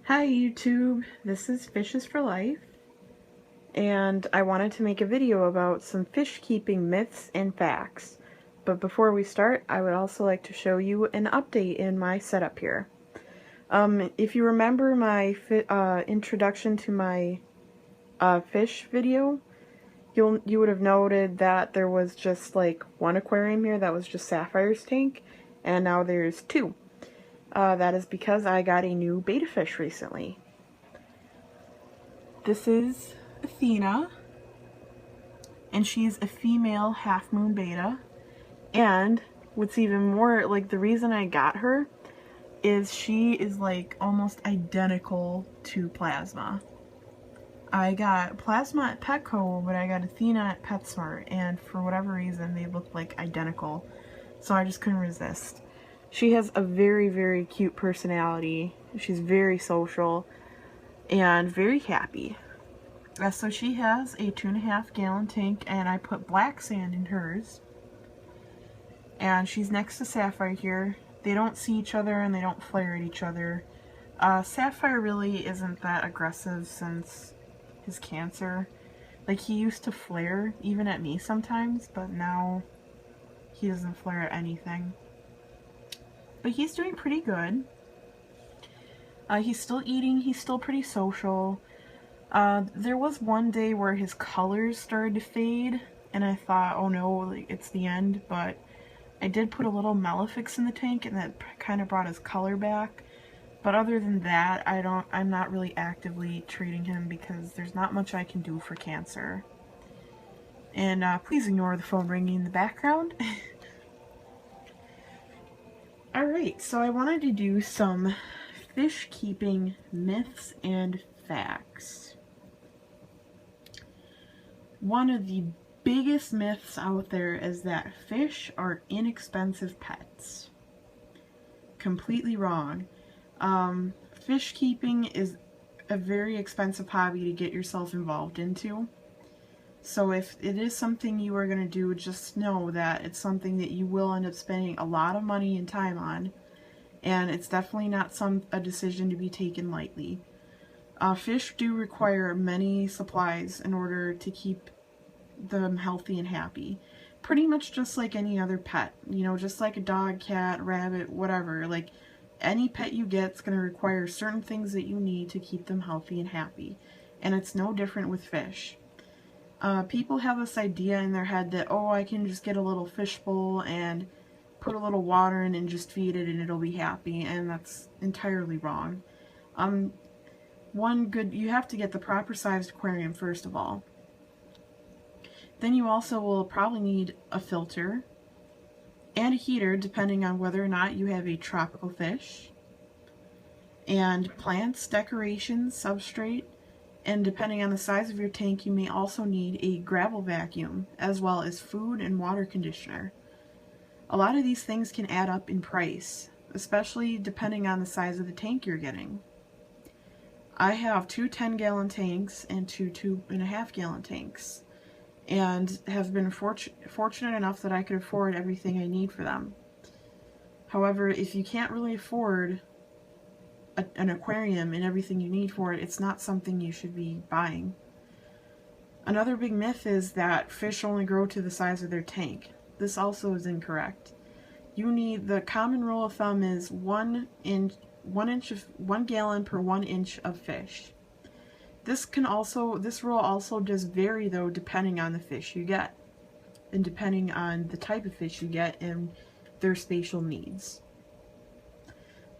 Hi YouTube, this is Fishes for Life, and I wanted to make a video about some fish keeping myths and facts. But before we start, I would also like to show you an update in my setup here. If you remember my introduction to my fish video, you would have noted that there was just like one aquarium here that was just Sapphire's tank, and now there's two. That is because I got a new betta fish recently. This is Athena, and she's a female half-moon betta. And what's even more, like, the reason I got her is she is like almost identical to Plasma. I got Plasma at Petco, but I got Athena at PetSmart, and for whatever reason they look like identical, so I just couldn't resist. She has a very, very cute personality. She's very social and very happy. So she has a 2.5 gallon tank, and I put black sand in hers. And she's next to Sapphire here. They don't see each other and they don't flare at each other. Sapphire really isn't that aggressive since his cancer. Like, he used to flare even at me sometimes, but now he doesn't flare at anything. But he's doing pretty good. He's still eating, he's still pretty social. There was one day where his colors started to fade, and I thought, oh no, like, it's the end, but I did put a little Malefics in the tank, and that kind of brought his color back. But other than that, I'm not really actively treating him because there's not much I can do for cancer. And please ignore the phone ringing in the background. Alright, so I wanted to do some fish keeping myths and facts. One of the biggest myths out there is that fish are inexpensive pets. Completely wrong. Fish keeping is a very expensive hobby to get yourself involved into. So if it is something you are going to do, just know that it's something that you will end up spending a lot of money and time on. And it's definitely not a decision to be taken lightly. Fish do require many supplies in order to keep them healthy and happy. Pretty much just like any other pet. You know, just like a dog, cat, rabbit, whatever. Like, any pet you get is going to require certain things that you need to keep them healthy and happy. And it's no different with fish. People have this idea in their head that, oh, I can just get a little fish bowl and put a little water in and just feed it and it'll be happy, and that's entirely wrong. You have to get the proper sized aquarium first of all. Then you also will probably need a filter and a heater depending on whether or not you have a tropical fish, and plants, decorations, substrate, and depending on the size of your tank you may also need a gravel vacuum as well as food and water conditioner. A lot of these things can add up in price, especially depending on the size of the tank you're getting. I have two 10-gallon tanks and two 2.5-gallon tanks, and have been fortunate enough that I could afford everything I need for them. However, if you can't really afford an aquarium and everything you need for it, it's not something you should be buying. Another big myth is that fish only grow to the size of their tank. This also is incorrect. The common rule of thumb is 1 gallon per 1 inch of fish. This rule also does vary though depending on the fish you get, and depending on the type of fish you get and their spatial needs.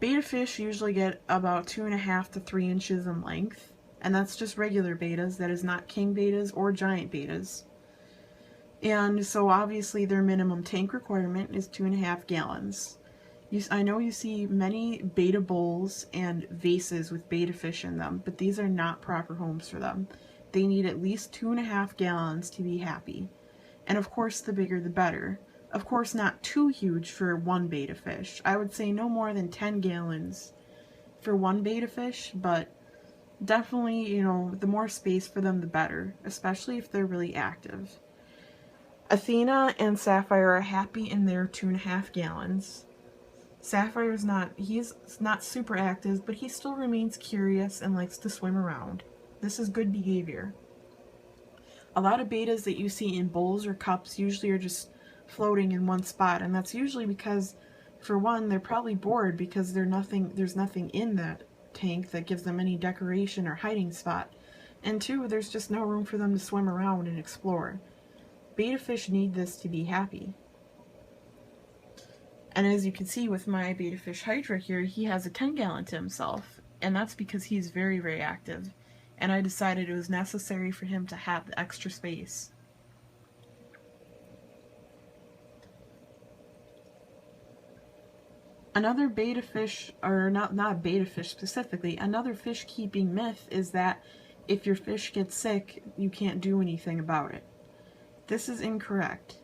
Betta fish usually get about 2.5 to 3 inches in length, and that's just regular bettas. That is not king bettas or giant bettas. And so obviously their minimum tank requirement is 2.5 gallons. I know you see many betta bowls and vases with betta fish in them, but these are not proper homes for them. They need at least 2.5 gallons to be happy. And of course, the bigger the better. Of course, not too huge for one betta fish. I would say no more than 10 gallons for one betta fish, but definitely, you know, the more space for them, the better, especially if they're really active. Athena and Sapphire are happy in their 2.5 gallons. Sapphire's not, he's not super active, but he still remains curious and likes to swim around. This is good behavior. A lot of betas that you see in bowls or cups usually are just floating in one spot, and that's usually because, for one, they're probably bored because there's nothing in that tank that gives them any decoration or hiding spot. And two, there's just no room for them to swim around and explore. Beta fish need this to be happy. And as you can see with my beta fish Hydra here, he has a 10-gallon to himself, and that's because he's very, very active. And I decided it was necessary for him to have the extra space. Another beta fish, or not beta fish specifically, another fish keeping myth is that if your fish gets sick, you can't do anything about it. This is incorrect.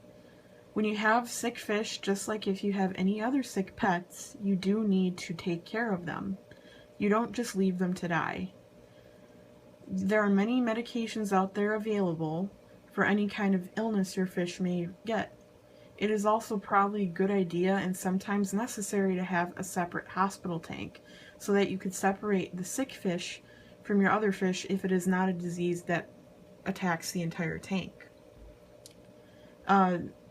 When you have sick fish, just like if you have any other sick pets, you do need to take care of them. You don't just leave them to die. There are many medications out there available for any kind of illness your fish may get. It is also probably a good idea and sometimes necessary to have a separate hospital tank so that you could separate the sick fish from your other fish if it is not a disease that attacks the entire tank.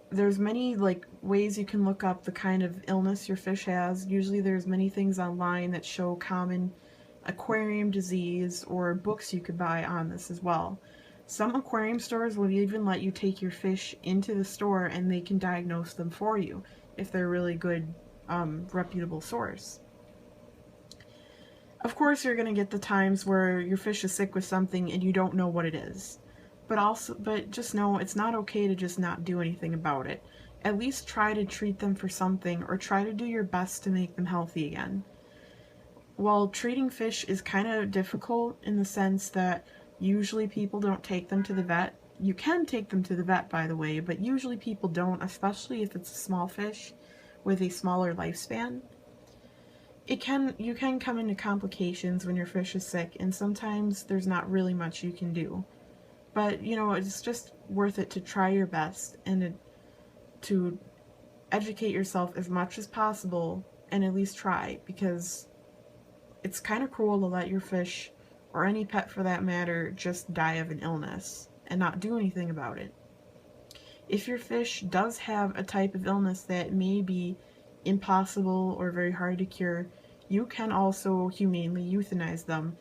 There's many ways you can look up the kind of illness your fish has. Usually there's many things online that show common aquarium disease or books you could buy on this as well. Some aquarium stores will even let you take your fish into the store and they can diagnose them for you if they're a really good, reputable source. Of course, you're going to get the times where your fish is sick with something and you don't know what it is. But just know it's not okay to just not do anything about it. At least try to treat them for something or try to do your best to make them healthy again. While treating fish is kind of difficult in the sense that usually people don't take them to the vet. You can take them to the vet, by the way, but usually people don't, especially if it's a small fish with a smaller lifespan. You can come into complications when your fish is sick, and sometimes there's not really much you can do. But, you know, it's just worth it to try your best and to educate yourself as much as possible and at least try, because it's kind of cruel to let your fish, or any pet for that matter, just die of an illness and not do anything about it. If your fish does have a type of illness that may be impossible or very hard to cure, you can also humanely euthanize them.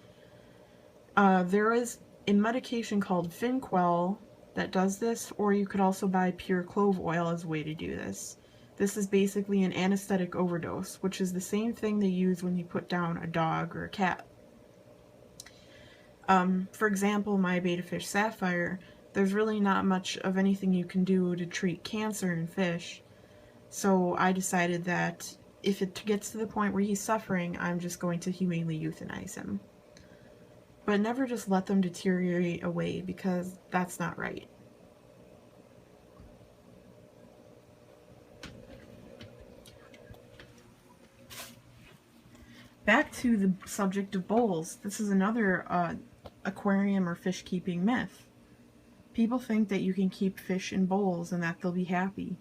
There is a medication called Finquel that does this, or you could also buy pure clove oil as a way to do this. This is basically an anesthetic overdose, which is the same thing they use when you put down a dog or a cat. For example, my beta fish Sapphire, there's really not much of anything you can do to treat cancer in fish, so I decided that if it gets to the point where he's suffering, I'm just going to humanely euthanize him. But never just let them deteriorate away, because that's not right. Back to the subject of bowls. This is another aquarium or fish keeping myth. People think that you can keep fish in bowls and that they'll be happy.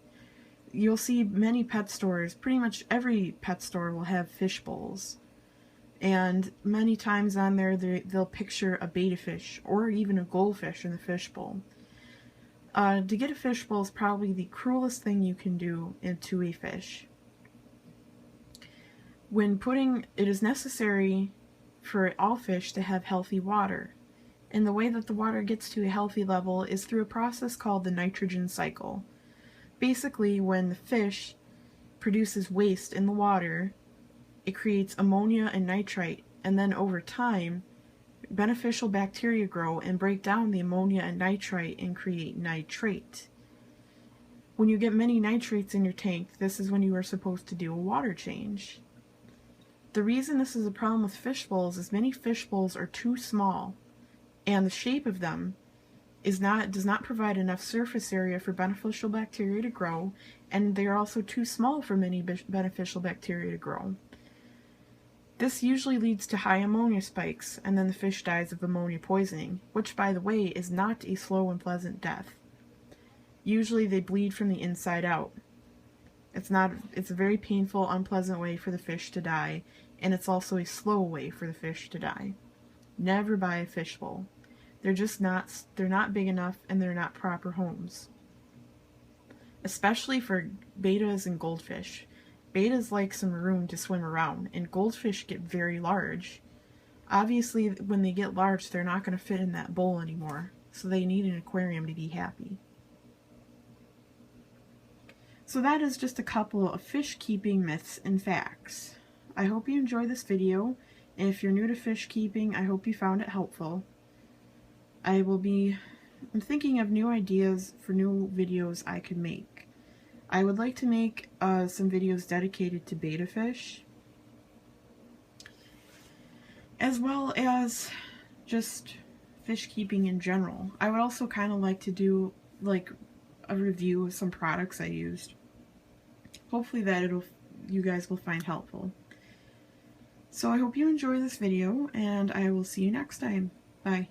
You'll see many pet stores, pretty much every pet store will have fish bowls. And many times on there, they'll picture a betta fish or even a goldfish in the fish bowl. To get a fish bowl is probably the cruelest thing you can do to a fish. It is necessary for all fish to have healthy water. And the way that the water gets to a healthy level is through a process called the nitrogen cycle. Basically, when the fish produces waste in the water, it creates ammonia and nitrite, and then over time, beneficial bacteria grow and break down the ammonia and nitrite and create nitrate. When you get many nitrates in your tank, this is when you are supposed to do a water change. The reason this is a problem with fish bowls is many fish bowls are too small, and the shape of them does not provide enough surface area for beneficial bacteria to grow, and they are also too small for many beneficial bacteria to grow. This usually leads to high ammonia spikes, and then the fish dies of ammonia poisoning, which, by the way, is not a slow and pleasant death. Usually they bleed from the inside out. It's a very painful, unpleasant way for the fish to die, and it's also a slow way for the fish to die. Never buy a fishbowl. They're not big enough, and they're not proper homes. Especially for bettas and goldfish. Bettas like some room to swim around, and goldfish get very large. Obviously, when they get large, they're not going to fit in that bowl anymore, so they need an aquarium to be happy. So that is just a couple of fish keeping myths and facts. I hope you enjoyed this video, and if you're new to fish keeping, I hope you found it helpful. I'm thinking of new ideas for new videos I could make. I would like to make some videos dedicated to betta fish, as well as just fish keeping in general. I would also kind of like to do like a review of some products I used. Hopefully you guys will find helpful. So I hope you enjoy this video, and I will see you next time. Bye.